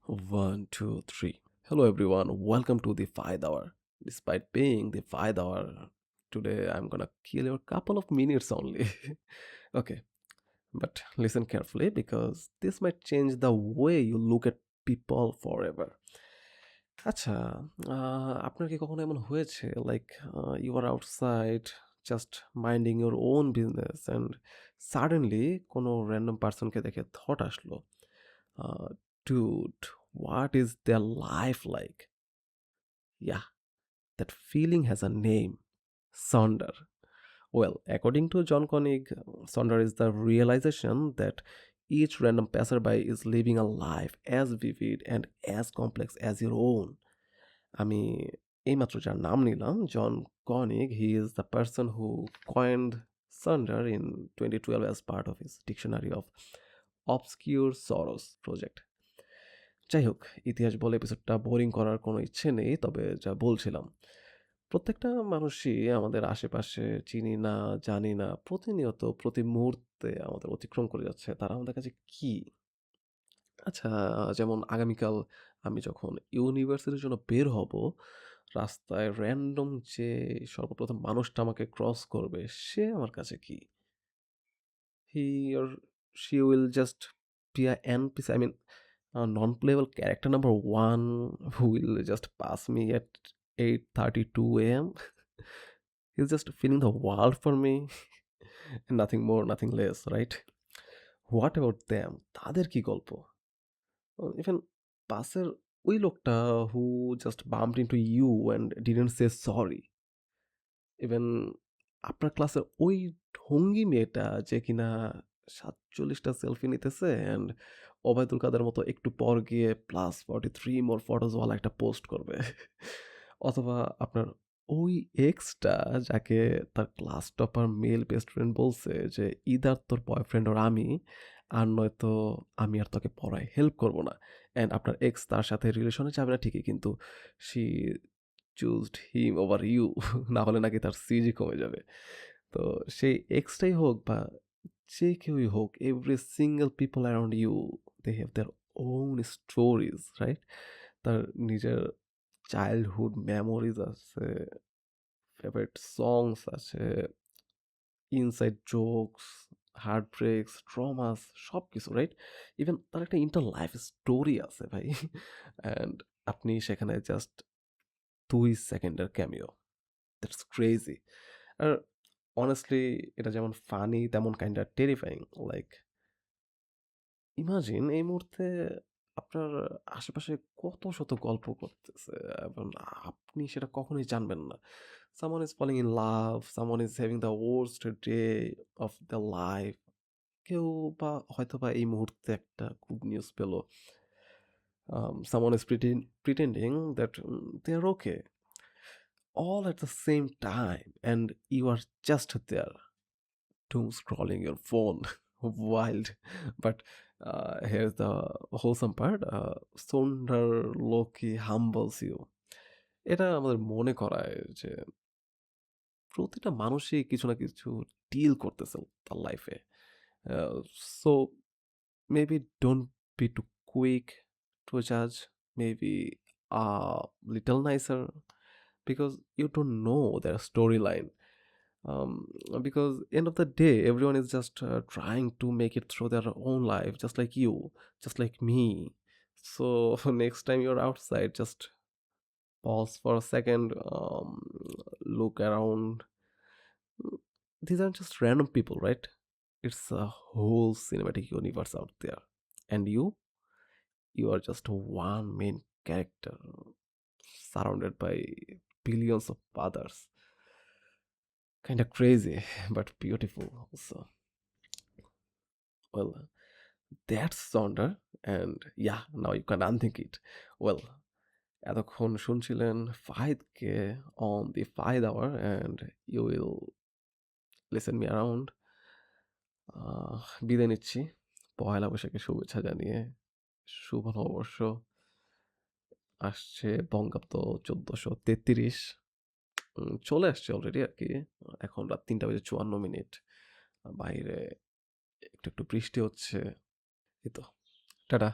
One, two, three. Hello, everyone. Welcome to the 5 hour. Despite being the 5 hour, today I'm gonna kill your couple of minutes only. Okay, but listen carefully because this might change the way you look at people forever. আচ্ছা, আপনার কি কখনো এমন হয়েছে like you are outside just minding your own business and suddenly কোনো random পার্সনকে দেখে thought আসলো, dude, what is their life like? Yeah, that feeling has a name, Sonder. Well, according to John Koenig, Sonder is the realization that each random passerby is living a life as vivid and as complex as your own. আমি এইমাত্র যার নাম নিলাম John Koenig, he is the person who coined sonder in 2012 as part of his dictionary of obscure sorrows project. যাই হোক, ইতিহাস বলে এপিসোডটা boring করার কোনো ইচ্ছে নেই, তবে যা বলছিলাম, প্রত্যেকটা মানুষই আমাদের আশেপাশে চিনি না, জানি না, প্রতিনিয়ত প্রতি মুহূর্তে আমাদের অতিক্রম করে যাচ্ছে। তারা আমাদের কাছে কি? আচ্ছা, যেমন আগামীকাল আমি যখন ইউনিভার্সিটির জন্য বের হব, রাস্তায় র‍্যান্ডম যে সর্বপ্রথম মানুষটা আমাকে ক্রস করবে, সে আমার কাছে কি? He or she will just be a NPC, I mean, a non-playable character number 1 who will just pass me at 8:32 AM. He's just filling the world for me. Nothing more, nothing less, right? What about them? তাদের কি গল্প? Even পাশের ওই লোকটা who just bumped into you and didn't say sorry. Even আপনার ক্লাসের ওই ঢঙ্গি মেয়েটা যে কিনা ৪৭ টা সেলফি নিতেছে অ্যান্ড ওবায়দুল কাদের মতো একটু পর গিয়ে +43 মোর ফটোস ওয়ালা একটা পোস্ট করবে। অথবা আপনার ওই এক্সটা যাকে তার class topper male best friend বলছে যে, "ইদার তোর বয়ফ্রেন্ড অর আমি, আর নয়তো আমি আর তোকে পড়ায় হেল্প করব না।" অ্যান্ড আপনার এক্স তার সাথে রিলেশনে যাবে না ঠিকই, কিন্তু সি চুজড হিম ওভার ইউ। না হলে নাকি তার সিজি কমে যাবে। তো সেই এক্সটাই হোক বা যে কেউই হোক, every single people around you, they have their own stories, right? তার নিজের চাইল্ডহুড মেমোরিজ আছে, ফেভারিট সংস আছে, inside jokes, heart breaks, traumas সবকিছু, রাইট? ইভেন তার একটা ইন্টার লাইফ স্টোরি আছে ভাই। অ্যান্ড আপনি সেখানে জাস্ট ২ সেকেন্ডের ক্যামিও। That's crazy. আর honestly এটা যেমন ফানি তেমন কাইন্ডা টেরিফাইং। লাইক ইমাজিন এই মুহূর্তে আপনার আশেপাশে কত শত গল্প করতেছে এবং আপনি সেটা কখনোই জানবেন না। Someone is falling in love, someone is having the worst day of their life. কেউ বা হয়তোবা এই মুহূর্তে একটা গুড নিউজ পেল। Someone is pretending that they are okay. All at the same time, and you are just there doom scrolling your phone. Wild. But here's the wholesome part. Sundar Loki humbles you. এটা আমাদের মনে করায় যে প্রতিটা মানুষই কিছু না কিছু ডিল করতেছে তার লাইফে। So maybe don't be too quick to জাজ, maybe little nicer, because you don't know their storyline. um, because end of the day everyone is just trying to make it through their own life, just like you, just like me. So next time you're outside, just pause for a second, look around. These aren't just random people, right? It's a whole cinematic universe out there, and you are just one main character surrounded by billions of others. Kind of crazy but beautiful also. Well, that's Sonder, and yeah, now you can unthink it. Well, এতক্ষণ শুনছিলেন ফাহিদকে on the 5 hour, and you will listen me around. বিদায় নিচ্ছি পহেলা বৈশাখের শুভেচ্ছা জানিয়ে। শুভ নববর্ষ আসছে বঙ্গাব্দ ১৪৩৩। চলে আসছে অলরেডি আর কি। এখন রাত ৩টা বেজে ৫৪ মিনিট। বাইরে একটু বৃষ্টি হচ্ছে। এই তো। টাটা।